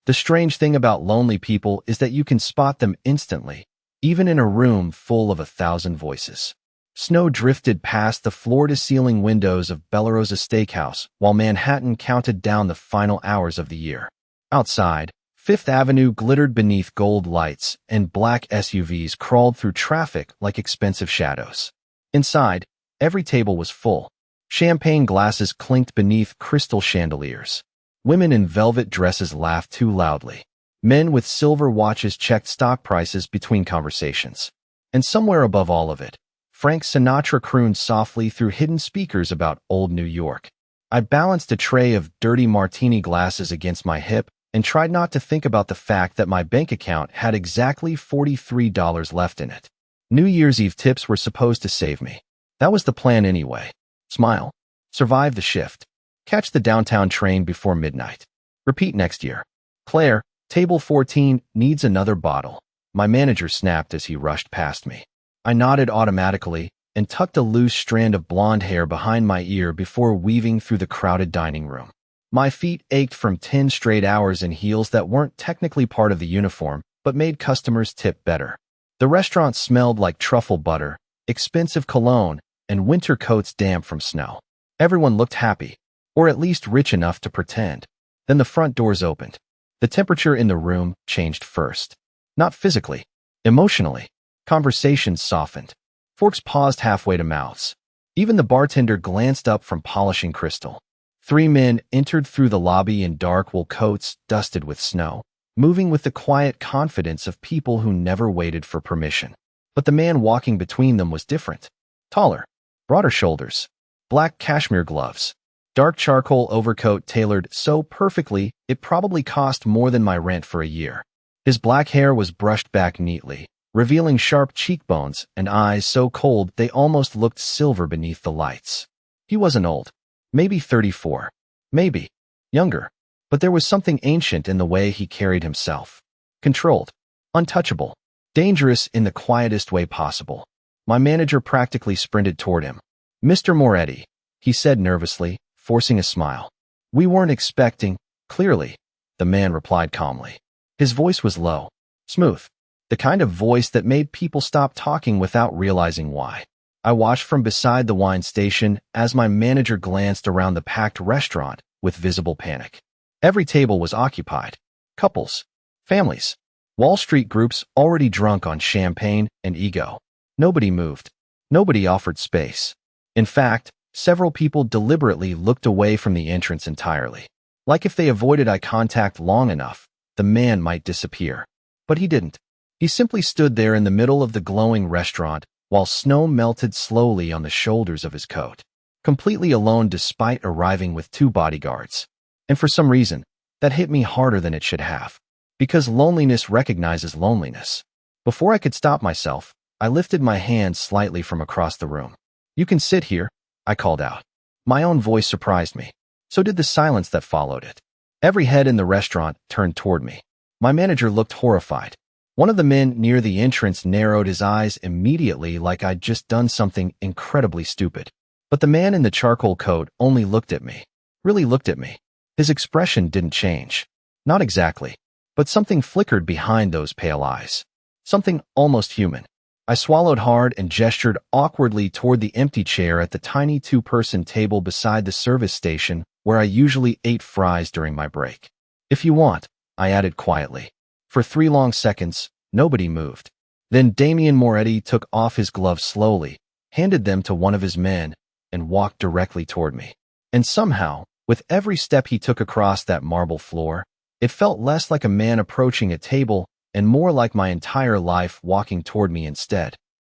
The strange thing about lonely people is that you can spot them instantly, even in a room full of 1,000 voices. Snow drifted past the floor-to-ceiling windows of Bellarosa Steakhouse while Manhattan counted down the final hours of the year. Outside, Fifth Avenue glittered beneath gold lights, and black SUVs crawled through traffic like expensive shadows. Inside, every table was full. Champagne glasses clinked beneath crystal chandeliers. Women in velvet dresses laughed too loudly. Men with silver watches checked stock prices between conversations. And somewhere above all of it, Frank Sinatra crooned softly through hidden speakers about old New York. I balanced a tray of dirty martini glasses against my hip and tried not to think about the fact that my bank account had exactly $43 left in it. New Year's Eve tips were supposed to save me. That was the plan anyway. Smile. Survive the shift. Catch the downtown train before midnight. Repeat next year. Claire, table 14, needs another bottle. My manager snapped as he rushed past me. I nodded automatically and tucked a loose strand of blonde hair behind my ear before weaving through the crowded dining room. My feet ached from 10 straight hours in heels that weren't technically part of the uniform, but made customers tip better. The restaurant smelled like truffle butter, expensive cologne, and winter coats damp from snow. Everyone looked happy, or at least rich enough to pretend. Then the front doors opened. The temperature in the room changed first. Not physically, emotionally. Conversations softened. Forks paused halfway to mouths. Even the bartender glanced up from polishing crystal. 3 men entered through the lobby in dark wool coats dusted with snow, moving with the quiet confidence of people who never waited for permission. But the man walking between them was different. Taller, broader shoulders, black cashmere gloves, dark charcoal overcoat tailored so perfectly it probably cost more than my rent for a year. His black hair was brushed back neatly, revealing sharp cheekbones and eyes so cold they almost looked silver beneath the lights. He wasn't old. Maybe 34. Maybe younger. But there was something ancient in the way he carried himself. Controlled. Untouchable. Dangerous in the quietest way possible. My manager practically sprinted toward him. "Mr. Moretti," he said nervously, forcing a smile. "We weren't expecting." "Clearly," the man replied calmly. His voice was low, smooth, the kind of voice that made people stop talking without realizing why. I watched from beside the wine station as my manager glanced around the packed restaurant with visible panic. Every table was occupied. Couples, families, Wall Street groups already drunk on champagne and ego. Nobody moved. Nobody offered space. In fact, several people deliberately looked away from the entrance entirely. Like if they avoided eye contact long enough, the man might disappear. But he didn't. He simply stood there in the middle of the glowing restaurant while snow melted slowly on the shoulders of his coat, completely alone despite arriving with 2 bodyguards. And for some reason, that hit me harder than it should have. Because loneliness recognizes loneliness. Before I could stop myself, I lifted my hand slightly from across the room. "You can sit here," I called out. My own voice surprised me. So did the silence that followed it. Every head in the restaurant turned toward me. My manager looked horrified. One of the men near the entrance narrowed his eyes immediately like I'd just done something incredibly stupid. But the man in the charcoal coat only looked at me. Really looked at me. His expression didn't change. Not exactly. But something flickered behind those pale eyes. Something almost human. I swallowed hard and gestured awkwardly toward the empty chair at the tiny 2-person table beside the service station where I usually ate fries during my break. "If you want," I added quietly. For 3 long seconds, nobody moved. Then Damian Moretti took off his gloves slowly, handed them to one of his men, and walked directly toward me. And somehow, with every step he took across that marble floor, it felt less like a man approaching a table and more like my entire life walking toward me instead.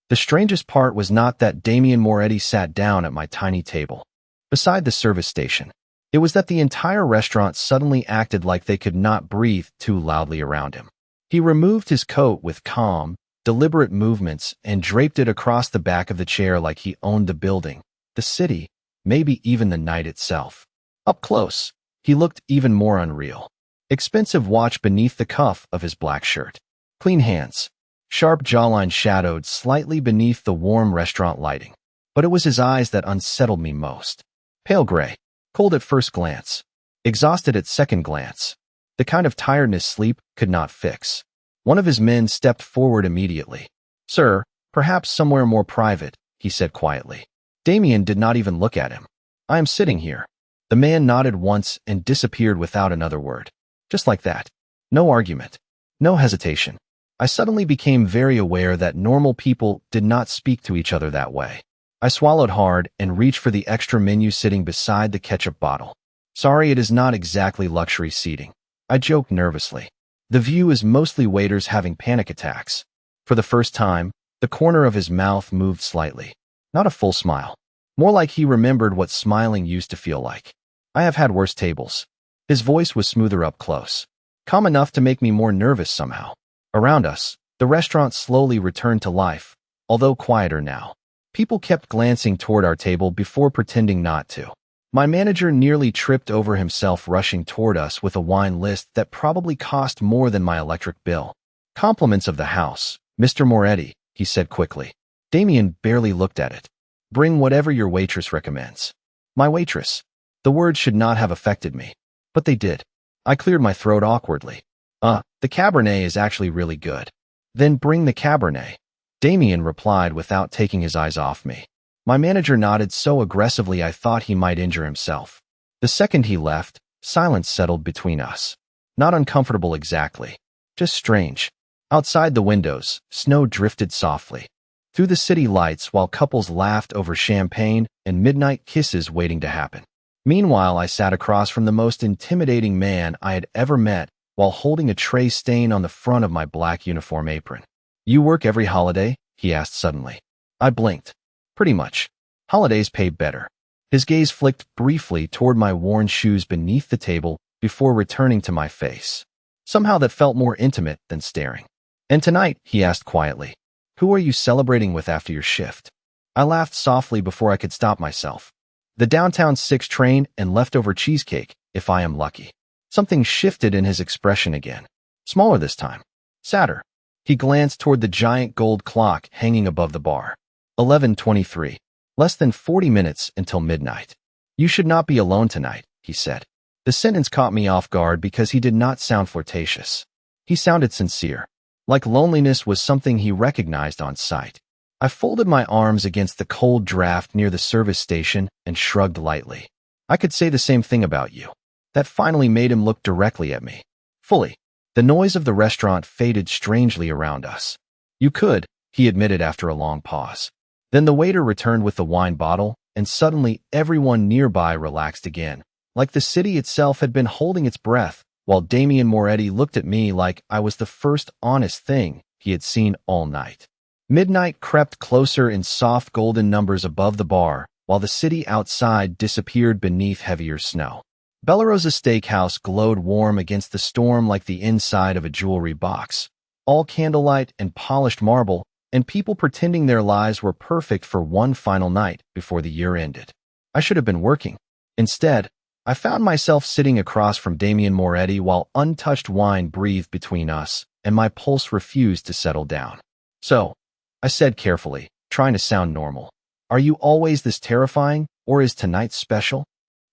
The strangest part was not that Damian Moretti sat down at my tiny table beside the service station. It was that the entire restaurant suddenly acted like they could not breathe too loudly around him. He removed his coat with calm, deliberate movements and draped it across the back of the chair like he owned the building, the city, maybe even the night itself. Up close, he looked even more unreal. Expensive watch beneath the cuff of his black shirt. Clean hands. Sharp jawline shadowed slightly beneath the warm restaurant lighting. But it was his eyes that unsettled me most. Pale gray. Cold at first glance. Exhausted at second glance. the kind of tiredness sleep could not fix. One of his men stepped forward immediately. "Sir, perhaps somewhere more private," he said quietly. Damien did not even look at him. "I am sitting here." The man nodded once and disappeared without another word. Just like that. No argument. No hesitation. I suddenly became very aware that normal people did not speak to each other that way. I swallowed hard and reached for the extra menu sitting beside the ketchup bottle. "Sorry, it is not exactly luxury seating," I joked nervously. "The view is mostly waiters having panic attacks." For the first time, the corner of his mouth moved slightly. Not a full smile. More like he remembered what smiling used to feel like. "I have had worse tables." His voice was smoother up close. Calm enough to make me more nervous somehow. Around us, the restaurant slowly returned to life, although quieter now. People kept glancing toward our table before pretending not to. My manager nearly tripped over himself rushing toward us with a wine list that probably cost more than my electric bill. "Compliments of the house, Mr. Moretti," he said quickly. Damien barely looked at it. "Bring whatever your waitress recommends." My waitress. The words should not have affected me, but they did. I cleared my throat awkwardly. The Cabernet is actually really good." "Then bring the Cabernet," Damien replied without taking his eyes off me. My manager nodded so aggressively I thought he might injure himself. The second he left, silence settled between us. Not uncomfortable exactly, just strange. Outside the windows, snow drifted softly through the city lights while couples laughed over champagne and midnight kisses waiting to happen. Meanwhile, I sat across from the most intimidating man I had ever met while holding a tray stain on the front of my black uniform apron. "You work every holiday?" he asked suddenly. I blinked. "Pretty much. Holidays pay better." His gaze flicked briefly toward my worn shoes beneath the table before returning to my face. Somehow that felt more intimate than staring. "And tonight," he asked quietly, "who are you celebrating with after your shift?" I laughed softly before I could stop myself. "The downtown 6 train and leftover cheesecake, if I am lucky." Something shifted in his expression again. Smaller this time. Sadder. He glanced toward the giant gold clock hanging above the bar. 11:23. Less than 40 minutes until midnight. "You should not be alone tonight," he said. The sentence caught me off guard because he did not sound flirtatious. He sounded sincere. Like loneliness was something he recognized on sight. I folded my arms against the cold draft near the service station and shrugged lightly. "I could say the same thing about you." That finally made him look directly at me. Fully. The noise of the restaurant faded strangely around us. "You could," he admitted after a long pause. Then the waiter returned with the wine bottle, and suddenly everyone nearby relaxed again, like the city itself had been holding its breath, while Damien Moretti looked at me like I was the first honest thing he had seen all night. Midnight crept closer in soft golden numbers above the bar, while the city outside disappeared beneath heavier snow. Bellarosa Steakhouse glowed warm against the storm like the inside of a jewelry box. All candlelight and polished marble, and people pretending their lives were perfect for one final night before the year ended. I should have been working. Instead, I found myself sitting across from Damien Moretti while untouched wine breathed between us, and my pulse refused to settle down. "So," I said carefully, trying to sound normal, "are you always this terrifying, or is tonight special?"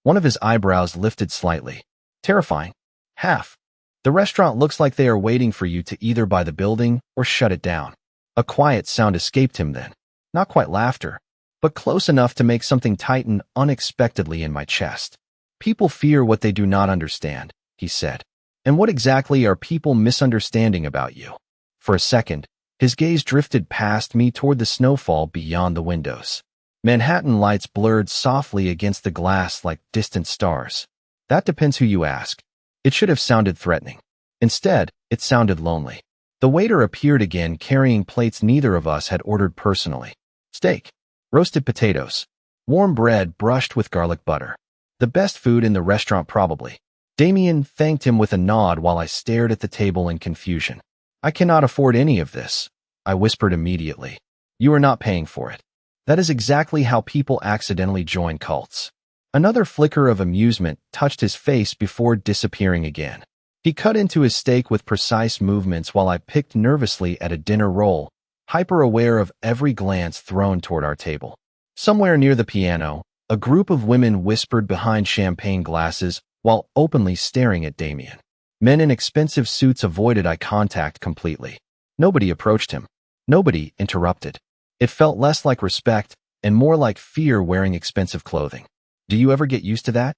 One of his eyebrows lifted slightly. "Terrifying? Half. The restaurant looks like they are waiting for you to either buy the building or shut it down." A quiet sound escaped him then. Not quite laughter, but close enough to make something tighten unexpectedly in my chest. "People fear what they do not understand," he said. "And what exactly are people misunderstanding about you?" For a second, his gaze drifted past me toward the snowfall beyond the windows. Manhattan lights blurred softly against the glass like distant stars. That depends who you ask. It should have sounded threatening. Instead, it sounded lonely. The waiter appeared again carrying plates neither of us had ordered personally. Steak, roasted potatoes, warm bread brushed with garlic butter. The best food in the restaurant probably. Damien thanked him with a nod while I stared at the table in confusion. "I cannot afford any of this," I whispered immediately. "You are not paying for it." That is exactly how people accidentally join cults. Another flicker of amusement touched his face before disappearing again. He cut into his steak with precise movements while I picked nervously at a dinner roll, hyper-aware of every glance thrown toward our table. Somewhere near the piano, a group of women whispered behind champagne glasses while openly staring at Damien. Men in expensive suits avoided eye contact completely. Nobody approached him. Nobody interrupted. It felt less like respect and more like fear wearing expensive clothing. Do you ever get used to that?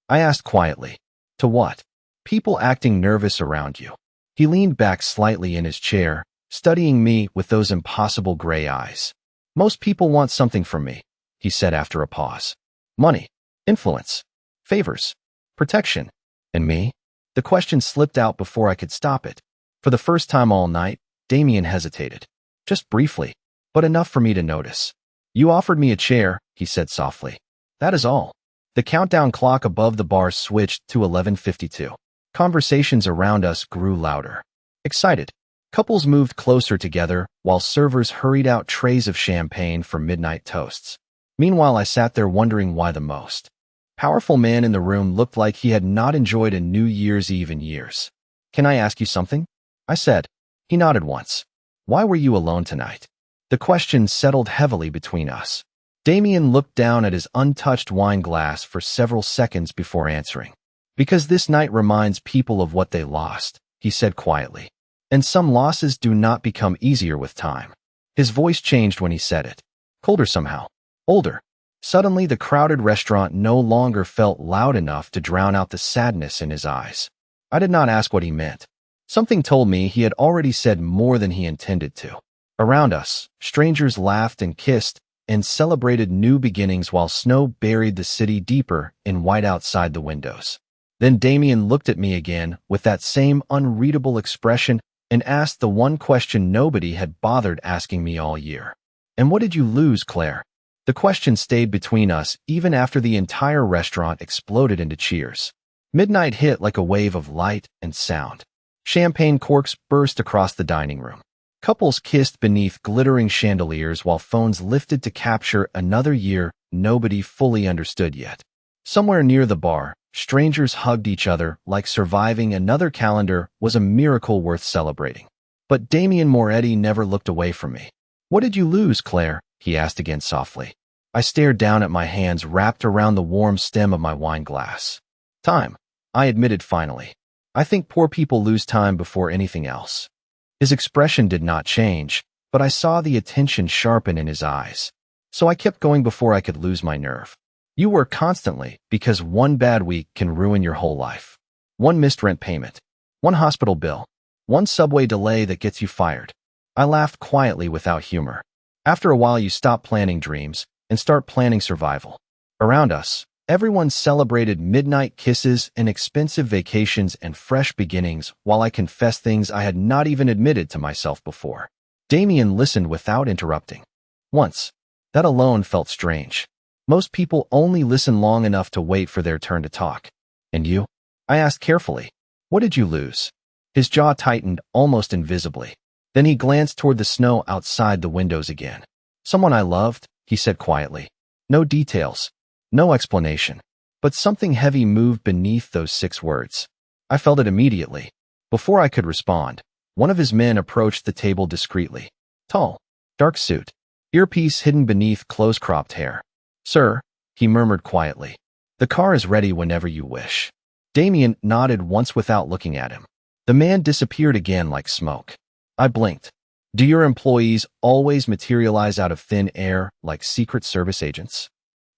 I asked quietly. To what? People acting nervous around you. He leaned back slightly in his chair, studying me with those impossible gray eyes. Most people want something from me, he said after a pause. Money, influence, favors, protection. And me? The question slipped out before I could stop it. For the first time all night, Damien hesitated. Just briefly, but enough for me to notice. You offered me a chair, he said softly. That is all. The countdown clock above the bar switched to 11:52. Conversations around us grew louder. Excited. Couples moved closer together while servers hurried out trays of champagne for midnight toasts. Meanwhile, I sat there wondering why the most powerful man in the room looked like he had not enjoyed a New Year's Eve in years. Can I ask you something? I said. He nodded once. Why were you alone tonight? The question settled heavily between us. Damien looked down at his untouched wine glass for several seconds before answering. Because this night reminds people of what they lost, he said quietly. And some losses do not become easier with time. His voice changed when he said it. Colder somehow. Older. Suddenly, the crowded restaurant no longer felt loud enough to drown out the sadness in his eyes. I did not ask what he meant. Something told me he had already said more than he intended to. Around us, strangers laughed and kissed and celebrated new beginnings while snow buried the city deeper in white outside the windows. Then Damien looked at me again with that same unreadable expression and asked the one question nobody had bothered asking me all year. And what did you lose, Claire? The question stayed between us even after the entire restaurant exploded into cheers. Midnight hit like a wave of light and sound. Champagne corks burst across the dining room. Couples kissed beneath glittering chandeliers while phones lifted to capture another year nobody fully understood yet. Somewhere near the bar, strangers hugged each other like surviving another calendar was a miracle worth celebrating. But Damien Moretti never looked away from me. What did you lose, Claire? He asked again softly. I stared down at my hands wrapped around the warm stem of my wine glass. Time, I admitted finally. I think poor people lose time before anything else. His expression did not change, but I saw the attention sharpen in his eyes. So I kept going before I could lose my nerve. You work constantly because one bad week can ruin your whole life. One missed rent payment, one hospital bill, one subway delay that gets you fired. I laughed quietly without humor. After a while, you stop planning dreams and start planning survival. Around us, everyone celebrated midnight kisses and expensive vacations and fresh beginnings while I confessed things I had not even admitted to myself before. Damien listened without interrupting. Once, that alone felt strange. Most people only listen long enough to wait for their turn to talk. And you? I asked carefully. What did you lose? His jaw tightened almost invisibly. Then he glanced toward the snow outside the windows again. Someone I loved, he said quietly. No details. No explanation. But something heavy moved beneath those 6 words. I felt it immediately. Before I could respond, one of his men approached the table discreetly. Tall, dark suit, earpiece hidden beneath close-cropped hair. Sir, he murmured quietly. The car is ready whenever you wish. Damien nodded once without looking at him. The man disappeared again like smoke. I blinked. Do your employees always materialize out of thin air like Secret Service agents?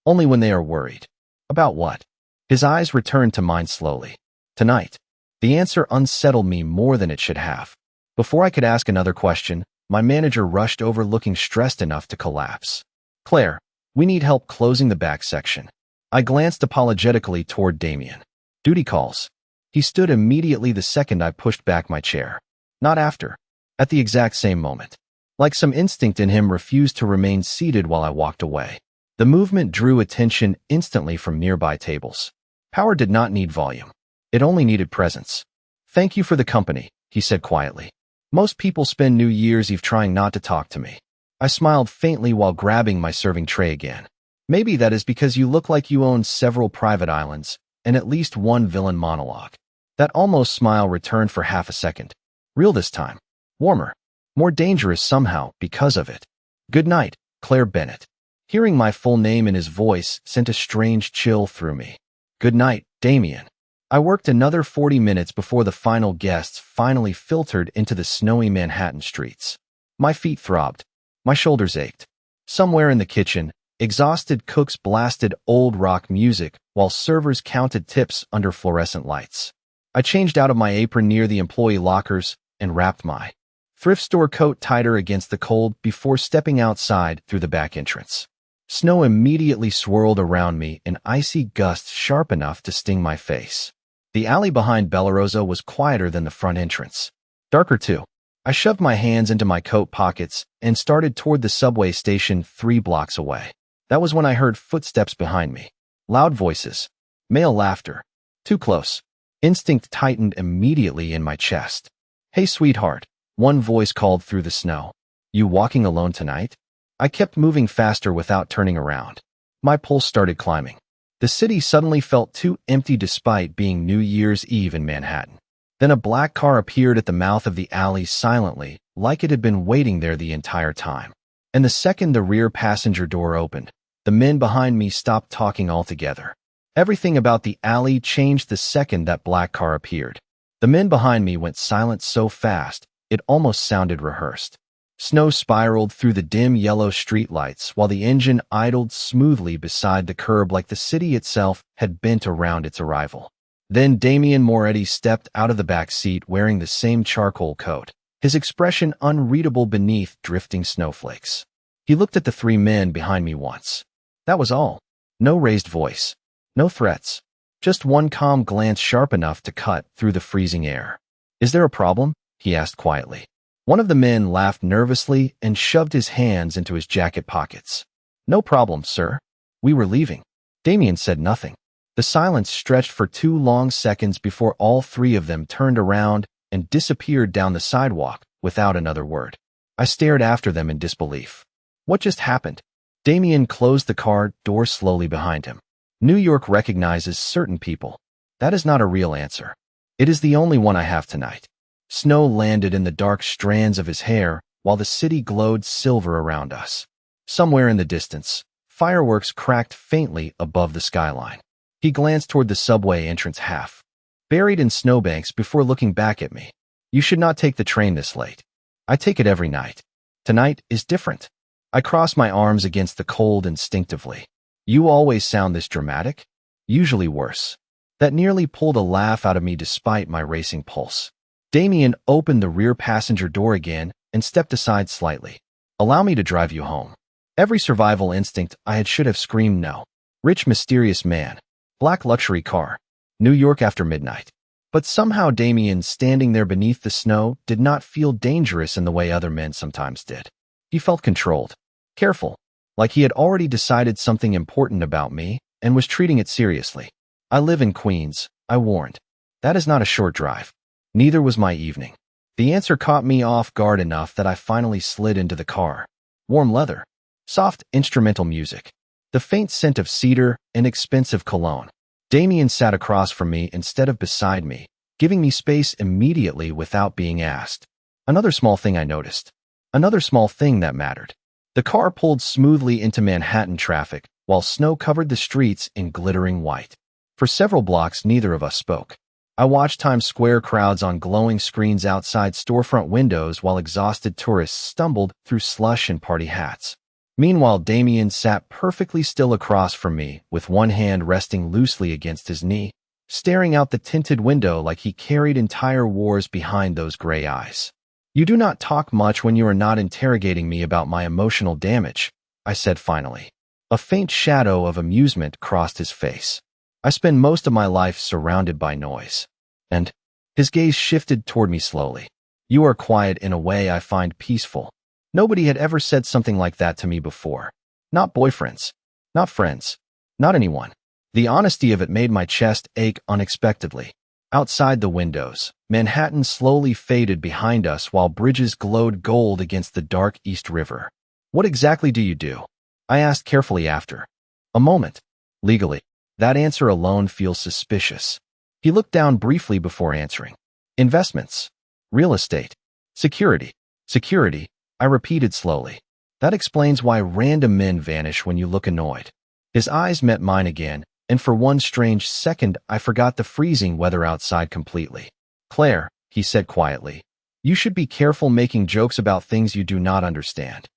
Only when they are worried. About what? His eyes returned to mine slowly. Tonight. The answer unsettled me more than it should have. Before I could ask another question, my manager rushed over looking stressed enough to collapse. Claire, we need help closing the back section. I glanced apologetically toward Damien. Duty calls. He stood immediately the second I pushed back my chair. Not after. At the exact same moment. Like some instinct in him refused to remain seated while I walked away. The movement drew attention instantly from nearby tables. Power did not need volume. It only needed presence. Thank you for the company, he said quietly. Most people spend New Year's Eve trying not to talk to me. I smiled faintly while grabbing my serving tray again. Maybe that is because you look like you own several private islands and at least one villain monologue. That almost smile returned for half a second. Real this time. Warmer. More dangerous somehow because of it. Good night, Claire Bennett. Hearing my full name in his voice sent a strange chill through me. Good night, Damien. I worked another 40 minutes before the final guests finally filtered into the snowy Manhattan streets. My feet throbbed. My shoulders ached. Somewhere in the kitchen, exhausted cooks blasted old rock music while servers counted tips under fluorescent lights. I changed out of my apron near the employee lockers and wrapped my thrift store coat tighter against the cold before stepping outside through the back entrance. Snow immediately swirled around me in icy gusts sharp enough to sting my face. The alley behind Bella Rosa was quieter than the front entrance. Darker too. I shoved my hands into my coat pockets and started toward the subway station 3 blocks away. That was when I heard footsteps behind me. Loud voices. Male laughter. Too close. Instinct tightened immediately in my chest. "Hey, sweetheart," one voice called through the snow. "You walking alone tonight?" I kept moving faster without turning around. My pulse started climbing. The city suddenly felt too empty despite being New Year's Eve in Manhattan. Then a black car appeared at the mouth of the alley silently, like it had been waiting there the entire time. And the second the rear passenger door opened, the men behind me stopped talking altogether. Everything about the alley changed the second that black car appeared. The men behind me went silent so fast, it almost sounded rehearsed. Snow spiraled through the dim yellow streetlights while the engine idled smoothly beside the curb like the city itself had bent around its arrival. Then Damien Moretti stepped out of the back seat wearing the same charcoal coat, his expression unreadable beneath drifting snowflakes. He looked at the 3 men behind me once. That was all. No raised voice. No threats. Just one calm glance sharp enough to cut through the freezing air. "Is there a problem?" he asked quietly. One of the men laughed nervously and shoved his hands into his jacket pockets. "No problem, sir. We were leaving." Damien said nothing. The silence stretched for 2 long seconds before all 3 of them turned around and disappeared down the sidewalk without another word. I stared after them in disbelief. What just happened? Damien closed the car door slowly behind him. New York recognizes certain people. That is not a real answer. It is the only one I have tonight. Snow landed in the dark strands of his hair while the city glowed silver around us. Somewhere in the distance, fireworks cracked faintly above the skyline. He glanced toward the subway entrance half buried in snowbanks before looking back at me. "You should not take the train this late. I take it every night. Tonight is different." I crossed my arms against the cold instinctively. "You always sound this dramatic?" "Usually worse." That nearly pulled a laugh out of me despite my racing pulse. Damien opened the rear passenger door again and stepped aside slightly. "Allow me to drive you home." Every survival instinct I had should have screamed no. Rich, mysterious man. Black luxury car. New York after midnight. But somehow Damien, standing there beneath the snow, did not feel dangerous in the way other men sometimes did. He felt controlled. Careful. Like he had already decided something important about me and was treating it seriously. "I live in Queens," I warned. "That is not a short drive." Neither was my evening. The answer caught me off guard enough that I finally slid into the car. Warm leather. Soft instrumental music. The faint scent of cedar and expensive cologne. Damien sat across from me instead of beside me, giving me space immediately without being asked. Another small thing I noticed. Another small thing that mattered. The car pulled smoothly into Manhattan traffic while snow covered the streets in glittering white. For several blocks, neither of us spoke. I watched Times Square crowds on glowing screens outside storefront windows while exhausted tourists stumbled through slush and party hats. Meanwhile, Damien sat perfectly still across from me, with one hand resting loosely against his knee, staring out the tinted window like he carried entire wars behind those gray eyes. "You do not talk much when you are not interrogating me about my emotional damage," I said finally. A faint shadow of amusement crossed his face. "I spend most of my life surrounded by noise." And his gaze shifted toward me slowly. "You are quiet in a way I find peaceful." Nobody had ever said something like that to me before. Not boyfriends. Not friends. Not anyone. The honesty of it made my chest ache unexpectedly. Outside the windows, Manhattan slowly faded behind us while bridges glowed gold against the dark East River. "What exactly do you do?" I asked carefully after. "A moment. Legally. That answer alone feels suspicious." He looked down briefly before answering. "Investments. Real estate. Security. Security," I repeated slowly. "That explains why random men vanish when you look annoyed." His eyes met mine again, and for one strange second I forgot the freezing weather outside completely. "Claire," he said quietly, "you should be careful making jokes about things you do not understand."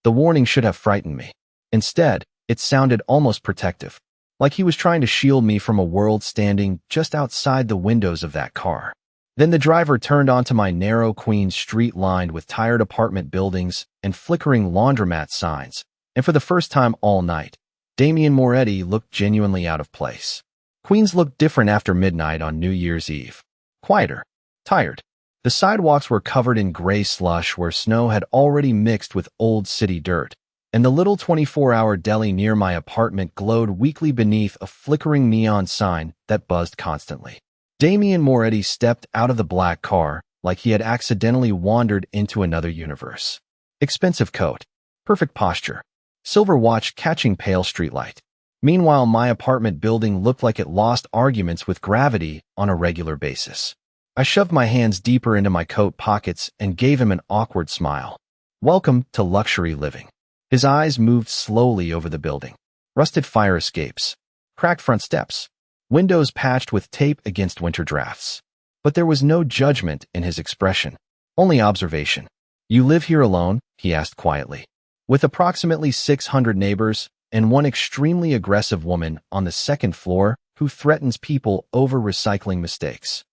The warning should have frightened me. Instead, it sounded almost protective, like he was trying to shield me from a world standing just outside the windows of that car. Then the driver turned onto my narrow Queens Street lined with tired apartment buildings and flickering laundromat signs, and for the first time all night, Damian Moretti looked genuinely out of place. Queens looked different after midnight on New Year's Eve. Quieter. Tired. The sidewalks were covered in gray slush where snow had already mixed with old city dirt, and the little 24-hour deli near my apartment glowed weakly beneath a flickering neon sign that buzzed constantly. Damian Moretti stepped out of the black car like he had accidentally wandered into another universe. Expensive coat. Perfect posture. Silver watch catching pale streetlight. Meanwhile, my apartment building looked like it lost arguments with gravity on a regular basis. I shoved my hands deeper into my coat pockets and gave him an awkward smile. "Welcome to luxury living." His eyes moved slowly over the building. Rusted fire escapes. Cracked front steps. Windows patched with tape against winter drafts. But there was no judgment in his expression, only observation. "You live here alone?" he asked quietly. "With approximately 600 neighbors and one extremely aggressive woman on the second floor who threatens people over recycling mistakes."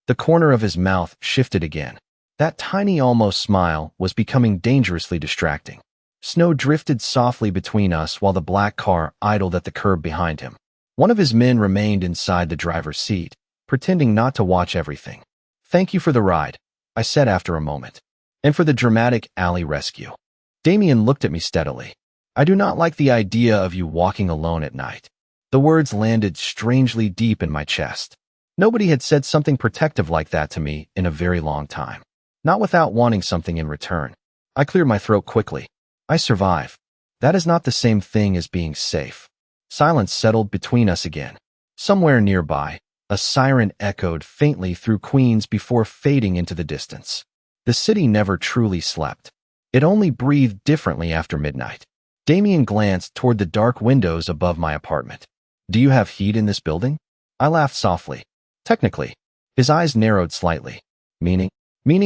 The corner of his mouth shifted again. That tiny almost smile was becoming dangerously distracting. Snow drifted softly between us while the black car idled at the curb behind him. One of his men remained inside the driver's seat, pretending not to watch everything. "Thank you for the ride," I said after a moment. "And for the dramatic alley rescue." Damian looked at me steadily. "I do not like the idea of you walking alone at night." The words landed strangely deep in my chest. Nobody had said something protective like that to me in a very long time. Not without wanting something in return. I cleared my throat quickly. "I survive. That is not the same thing as being safe." Silence settled between us again. Somewhere nearby, a siren echoed faintly through Queens before fading into the distance. The city never truly slept. It only breathed differently after midnight. Damian glanced toward the dark windows above my apartment. "Do you have heat in this building?" I laughed softly. "Technically." His eyes narrowed slightly. Meaning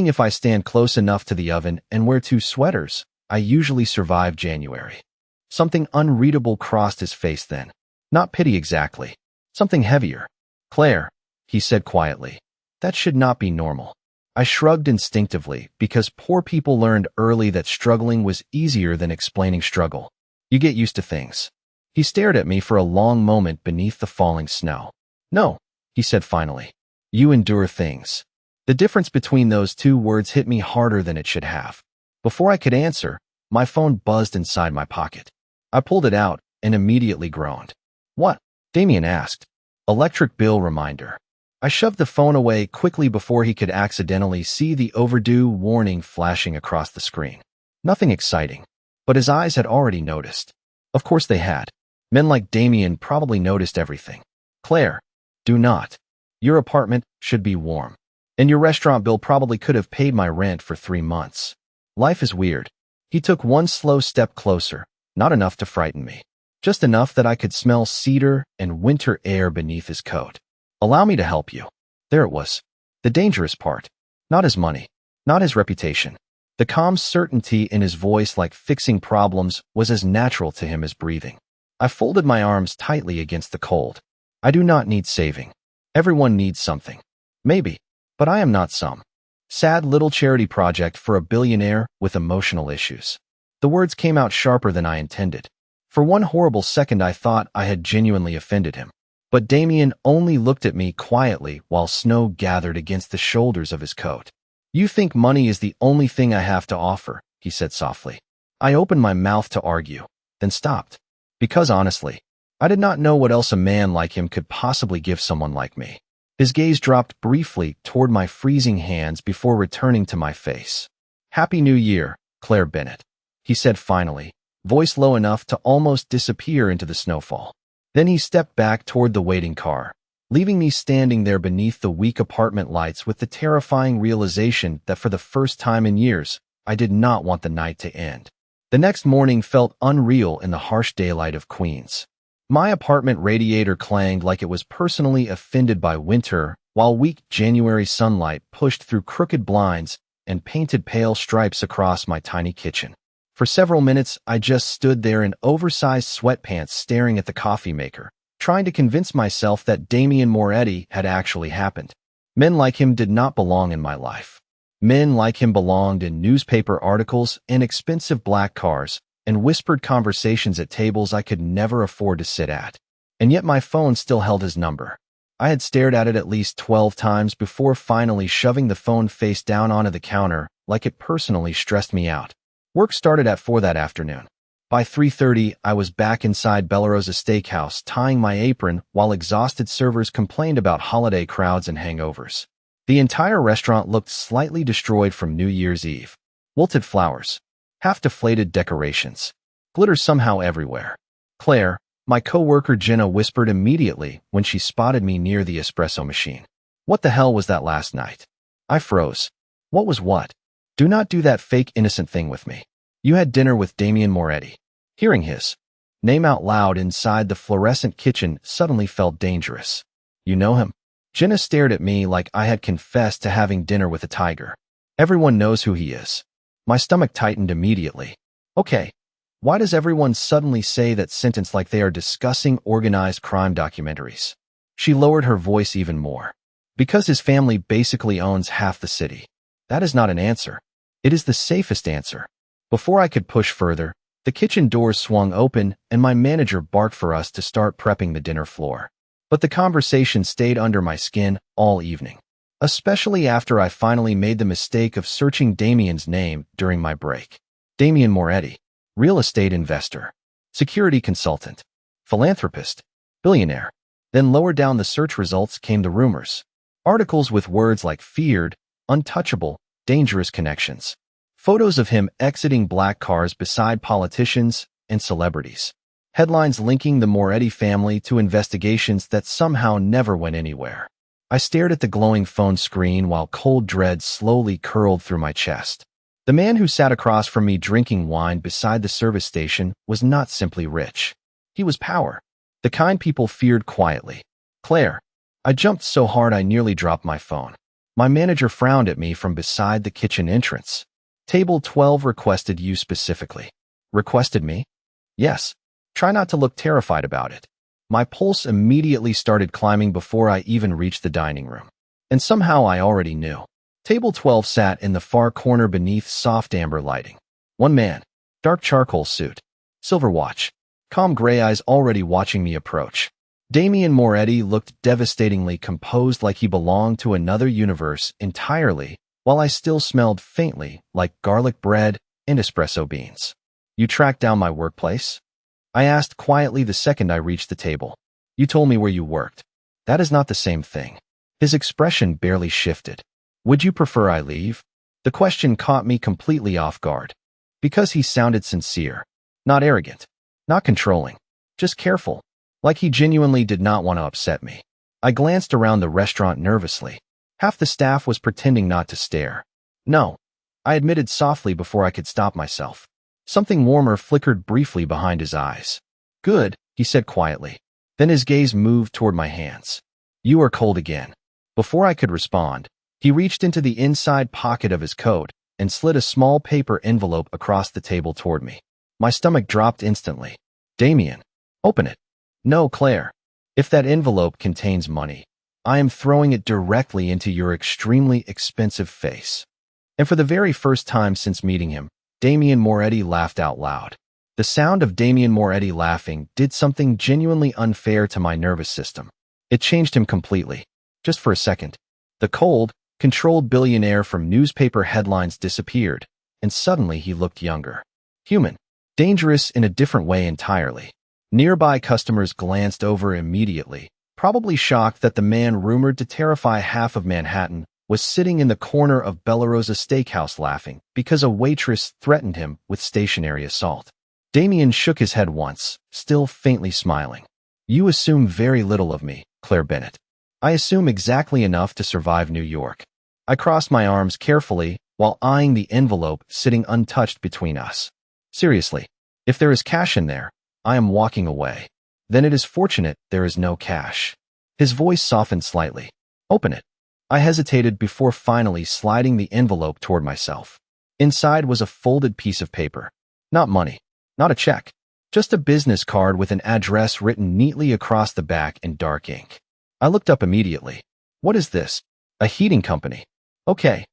if I stand close enough to the oven and wear 2 sweaters, I usually survive January. Something unreadable crossed his face then. Not pity exactly. Something heavier. "Claire," he said quietly, "that should not be normal." I shrugged instinctively because poor people learned early that struggling was easier than explaining struggle. "You get used to things." He stared at me for a long moment beneath the falling snow. "No," he said finally. "You endure things." The difference between those 2 words hit me harder than it should have. Before I could answer, my phone buzzed inside my pocket. I pulled it out and immediately groaned. "What?" Damian asked. "Electric bill reminder." I shoved the phone away quickly before he could accidentally see the overdue warning flashing across the screen. Nothing exciting, but his eyes had already noticed. Of course they had. Men like Damian probably noticed everything. "Claire, do not. Your apartment should be warm. And your restaurant bill probably could have paid my rent for 3 months. Life is weird." He took one slow step closer, not enough to frighten me. Just enough that I could smell cedar and winter air beneath his coat. "Allow me to help you." There it was. The dangerous part. Not his money. Not his reputation. The calm certainty in his voice, like fixing problems, was as natural to him as breathing. I folded my arms tightly against the cold. "I do not need saving. Everyone needs something. Maybe. But I am not some sad little charity project for a billionaire with emotional issues." The words came out sharper than I intended. For one horrible second I thought I had genuinely offended him. But Damian only looked at me quietly while snow gathered against the shoulders of his coat. "You think money is the only thing I have to offer," he said softly. I opened my mouth to argue, then stopped. Because honestly, I did not know what else a man like him could possibly give someone like me. His gaze dropped briefly toward my freezing hands before returning to my face. "Happy New Year, Claire Bennett," he said finally, voice low enough to almost disappear into the snowfall. Then he stepped back toward the waiting car, leaving me standing there beneath the weak apartment lights with the terrifying realization that for the first time in years, I did not want the night to end. The next morning felt unreal in the harsh daylight of Queens. My apartment radiator clanged like it was personally offended by winter, while weak January sunlight pushed through crooked blinds and painted pale stripes across my tiny kitchen. For several minutes, I just stood there in oversized sweatpants staring at the coffee maker, trying to convince myself that Damien Moretti had actually happened. Men like him did not belong in my life. Men like him belonged in newspaper articles and expensive black cars and whispered conversations at tables I could never afford to sit at. And yet my phone still held his number. I had stared at it at least 12 times before finally shoving the phone face down onto the counter like it personally stressed me out. Work started at 4 that afternoon. By 3:30, I was back inside Bellarosa Steakhouse, tying my apron while exhausted servers complained about holiday crowds and hangovers. The entire restaurant looked slightly destroyed from New Year's Eve. Wilted flowers, half-deflated decorations, glitter somehow everywhere. Claire, my co-worker Jenna, whispered immediately when she spotted me near the espresso machine. What the hell was that last night? I froze. What was what? Do not do that fake innocent thing with me. You had dinner with Damien Moretti. Hearing his name out loud inside the fluorescent kitchen suddenly felt dangerous. You know him? Jenna stared at me like I had confessed to having dinner with a tiger. Everyone knows who he is. My stomach tightened immediately. Okay, why does everyone suddenly say that sentence like they are discussing organized crime documentaries? She lowered her voice even more. Because his family basically owns half the city. That is not an answer. It is the safest answer. Before I could push further, the kitchen doors swung open and my manager barked for us to start prepping the dinner floor. But the conversation stayed under my skin all evening, especially after I finally made the mistake of searching Damien's name during my break. Damien Moretti, real estate investor, security consultant, philanthropist, billionaire. Then lower down the search results came the rumors. Articles with words like feared, untouchable, dangerous connections. Photos of him exiting black cars beside politicians and celebrities. Headlines linking the Moretti family to investigations that somehow never went anywhere. I stared at the glowing phone screen while cold dread slowly curled through my chest. The man who sat across from me drinking wine beside the service station was not simply rich. He was power. The kind people feared quietly. Claire. I jumped so hard I nearly dropped my phone. My manager frowned at me from beside the kitchen entrance. Table 12 requested you specifically. Requested me? Yes. Try not to look terrified about it. My pulse immediately started climbing before I even reached the dining room. And somehow I already knew. Table 12 sat in the far corner beneath soft amber lighting. One man, dark charcoal suit, silver watch, calm gray eyes already watching me approach. Damien Moretti looked devastatingly composed like he belonged to another universe entirely, while I still smelled faintly like garlic bread and espresso beans. You tracked down my workplace? I asked quietly the second I reached the table. You told me where you worked. That is not the same thing. His expression barely shifted. Would you prefer I leave? The question caught me completely off guard. Because he sounded sincere. Not arrogant. Not controlling. Just careful. Like he genuinely did not want to upset me. I glanced around the restaurant nervously. Half the staff was pretending not to stare. No. I admitted softly before I could stop myself. Something warmer flickered briefly behind his eyes. Good, he said quietly. Then his gaze moved toward my hands. You are cold again. Before I could respond, he reached into the inside pocket of his coat and slid a small paper envelope across the table toward me. My stomach dropped instantly. Damien, open it. No, Claire. If that envelope contains money, I am throwing it directly into your extremely expensive face. And for the very first time since meeting him, Damien Moretti laughed out loud. The sound of Damien Moretti laughing did something genuinely unfair to my nervous system. It changed him completely. Just for a second. The cold, controlled billionaire from newspaper headlines disappeared, and suddenly he looked younger. Human. Dangerous in a different way entirely. Nearby customers glanced over immediately, probably shocked that the man rumored to terrify half of Manhattan was sitting in the corner of Bellarosa Steakhouse laughing because a waitress threatened him with stationary assault. Damien shook his head once, still faintly smiling. You assume very little of me, Claire Bennett. I assume exactly enough to survive New York. I crossed my arms carefully while eyeing the envelope sitting untouched between us. Seriously, if there is cash in there, I am walking away. Then it is fortunate there is no cash. His voice softened slightly. Open it. I hesitated before finally sliding the envelope toward myself. Inside was a folded piece of paper. Not money. Not a check. Just a business card with an address written neatly across the back in dark ink. I looked up immediately. What is this? A heating company. Okay.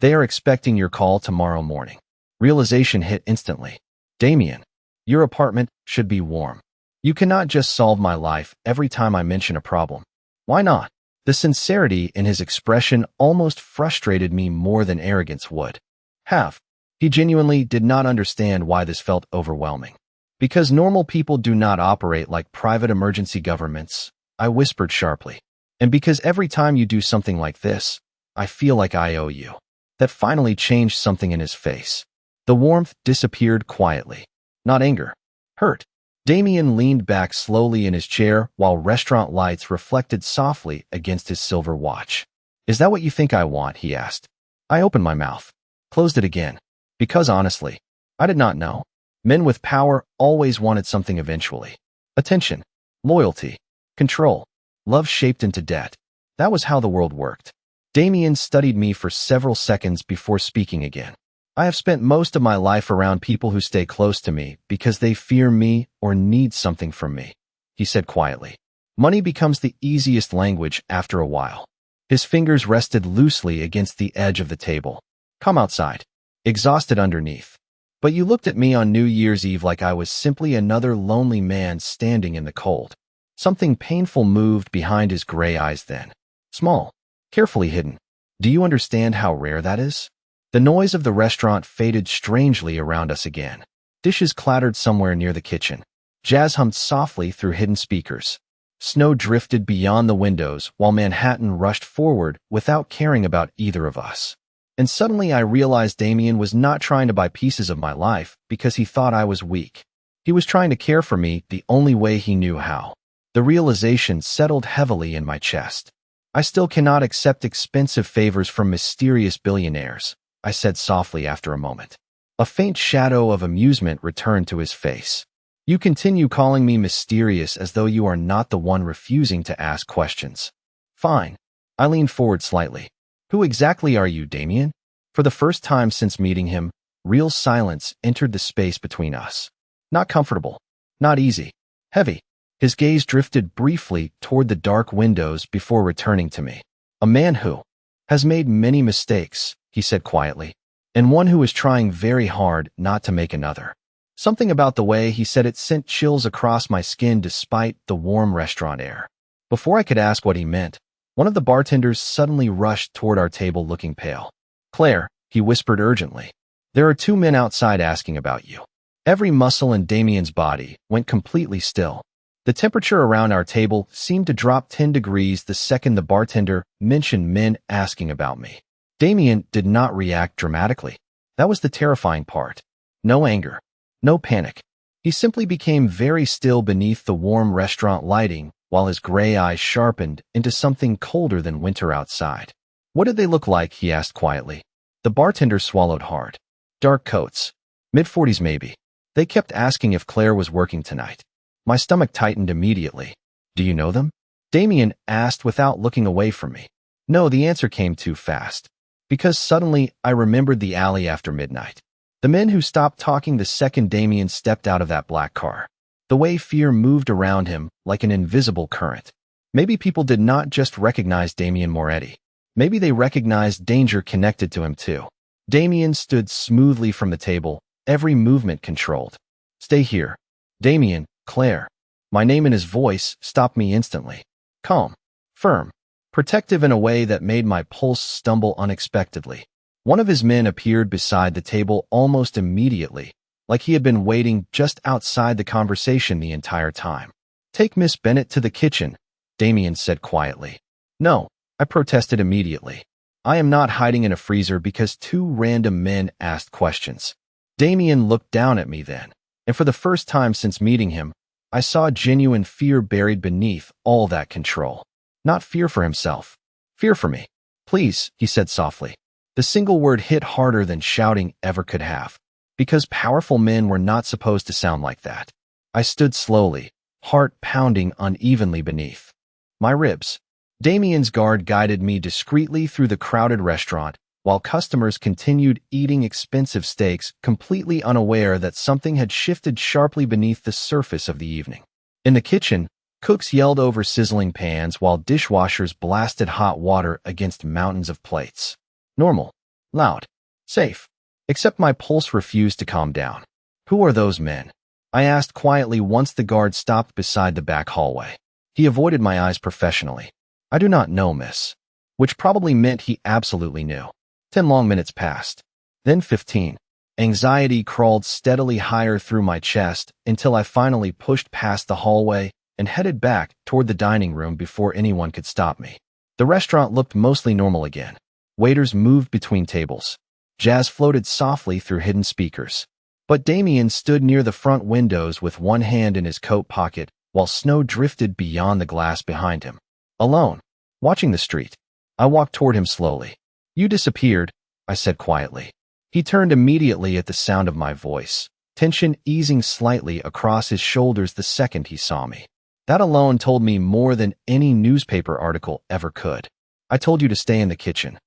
They are expecting your call tomorrow morning. Realization hit instantly. Damien, your apartment should be warm. You cannot just solve my life every time I mention a problem. Why not? The sincerity in his expression almost frustrated me more than arrogance would have. He genuinely did not understand why this felt overwhelming. Because normal people do not operate like private emergency governments, I whispered sharply. And because every time you do something like this, I feel like I owe you. That finally changed something in his face. The warmth disappeared quietly. Not anger. Hurt. Damien leaned back slowly in his chair while restaurant lights reflected softly against his silver watch. Is that what you think I want? He asked. I opened my mouth. Closed it again. Because honestly, I did not know. Men with power always wanted something eventually. Attention. Loyalty. Control. Love shaped into debt. That was how the world worked. Damien studied me for several seconds before speaking again. I have spent most of my life around people who stay close to me because they fear me or need something from me, he said quietly. Money becomes the easiest language after a while. His fingers rested loosely against the edge of the table. Come outside. Exhausted underneath. But you looked at me on New Year's Eve like I was simply another lonely man standing in the cold. Something painful moved behind his gray eyes then. Small. Carefully hidden. Do you understand how rare that is? The noise of the restaurant faded strangely around us again. Dishes clattered somewhere near the kitchen. Jazz hummed softly through hidden speakers. Snow drifted beyond the windows while Manhattan rushed forward without caring about either of us. And suddenly I realized Damien was not trying to buy pieces of my life because he thought I was weak. He was trying to care for me the only way he knew how. The realization settled heavily in my chest. I still cannot accept expensive favors from mysterious billionaires, I said softly after a moment. A faint shadow of amusement returned to his face. You continue calling me mysterious as though you are not the one refusing to ask questions. Fine. I leaned forward slightly. Who exactly are you, Damien? For the first time since meeting him, real silence entered the space between us. Not comfortable. Not easy. Heavy. His gaze drifted briefly toward the dark windows before returning to me. A man who has made many mistakes, he said quietly, and one who is trying very hard not to make another. Something about the way he said it sent chills across my skin despite the warm restaurant air. Before I could ask what he meant, one of the bartenders suddenly rushed toward our table looking pale. Claire, he whispered urgently, there are 2 men outside asking about you. Every muscle in Damien's body went completely still. The temperature around our table seemed to drop 10 degrees the second the bartender mentioned men asking about me. Damien did not react dramatically. That was the terrifying part. No anger. No panic. He simply became very still beneath the warm restaurant lighting while his gray eyes sharpened into something colder than winter outside. What did they look like? He asked quietly. The bartender swallowed hard. Dark coats. Mid-40s maybe. They kept asking if Claire was working tonight. My stomach tightened immediately. Do you know them? Damien asked without looking away from me. No, the answer came too fast. Because suddenly I remembered the alley after midnight. The men who stopped talking the second Damien stepped out of that black car. The way fear moved around him like an invisible current. Maybe people did not just recognize Damien Moretti. Maybe they recognized danger connected to him too. Damien stood smoothly from the table, every movement controlled. Stay here. Damien, Claire. My name and his voice stopped me instantly. Calm. Firm. Protective in a way that made my pulse stumble unexpectedly. One of his men appeared beside the table almost immediately, like he had been waiting just outside the conversation the entire time. Take Miss Bennett to the kitchen, Damien said quietly. No, I protested immediately. I am not hiding in a freezer because 2 random men asked questions. Damien looked down at me then, and for the first time since meeting him, I saw genuine fear buried beneath all that control. Not fear for himself. Fear for me. Please, he said softly. The single word hit harder than shouting ever could have. Because powerful men were not supposed to sound like that. I stood slowly, heart pounding unevenly beneath my ribs. Damien's guard guided me discreetly through the crowded restaurant, while customers continued eating expensive steaks, completely unaware that something had shifted sharply beneath the surface of the evening. In the kitchen, cooks yelled over sizzling pans while dishwashers blasted hot water against mountains of plates. Normal, loud, safe. Except my pulse refused to calm down. "Who are those men?" I asked quietly once the guard stopped beside the back hallway. He avoided my eyes professionally. "I do not know, miss." Which probably meant he absolutely knew. 10 long minutes passed. Then 15. Anxiety crawled steadily higher through my chest until I finally pushed past the hallway and headed back toward the dining room before anyone could stop me. The restaurant looked mostly normal again. Waiters moved between tables. Jazz floated softly through hidden speakers. But Damien stood near the front windows with one hand in his coat pocket while snow drifted beyond the glass behind him. Alone, watching the street. I walked toward him slowly. "You disappeared," I said quietly. He turned immediately at the sound of my voice, tension easing slightly across his shoulders the second he saw me. That alone told me more than any newspaper article ever could. "I told you to stay in the kitchen.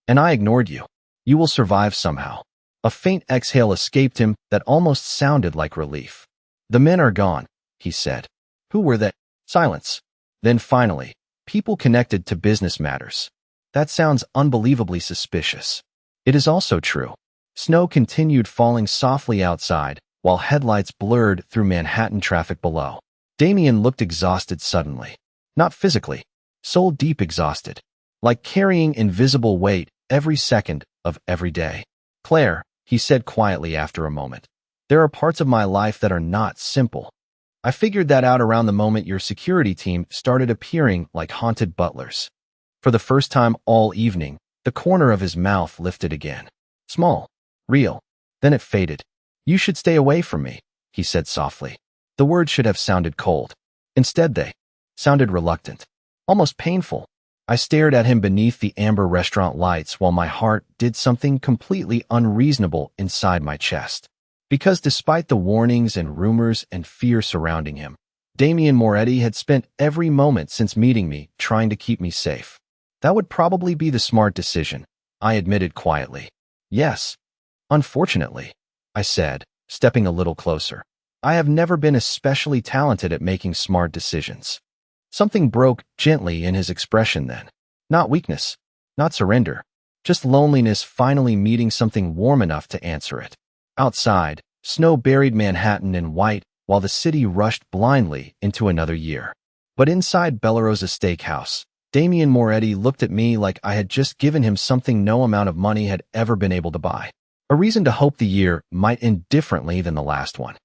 And I ignored you. You will survive somehow." A faint exhale escaped him that almost sounded like relief. "The men are gone," he said. "Who were they?" Silence. Then finally, "People connected to business matters." That sounds unbelievably suspicious. It is also true. Snow continued falling softly outside, while headlights blurred through Manhattan traffic below. Damien looked exhausted suddenly. Not physically, soul-deep exhausted. Like carrying invisible weight every second of every day. "Claire," he said quietly after a moment, "there are parts of my life that are not simple. I figured that out around the moment your security team started appearing like haunted butlers." For the first time all evening, the corner of his mouth lifted again. Small, real. Then it faded. "You should stay away from me," he said softly. The words should have sounded cold. Instead they sounded reluctant, almost painful. I stared at him beneath the amber restaurant lights while my heart did something completely unreasonable inside my chest. Because despite the warnings and rumors and fear surrounding him, Damien Moretti had spent every moment since meeting me trying to keep me safe. That would probably be the smart decision, I admitted quietly. "Yes. Unfortunately," I said, stepping a little closer. "I have never been especially talented at making smart decisions." Something broke gently in his expression then. Not weakness, not surrender, just loneliness finally meeting something warm enough to answer it. Outside, snow buried Manhattan in white while the city rushed blindly into another year. But inside Bellarosa Steakhouse, Damien Moretti looked at me like I had just given him something no amount of money had ever been able to buy. A reason to hope the year might end differently than the last one.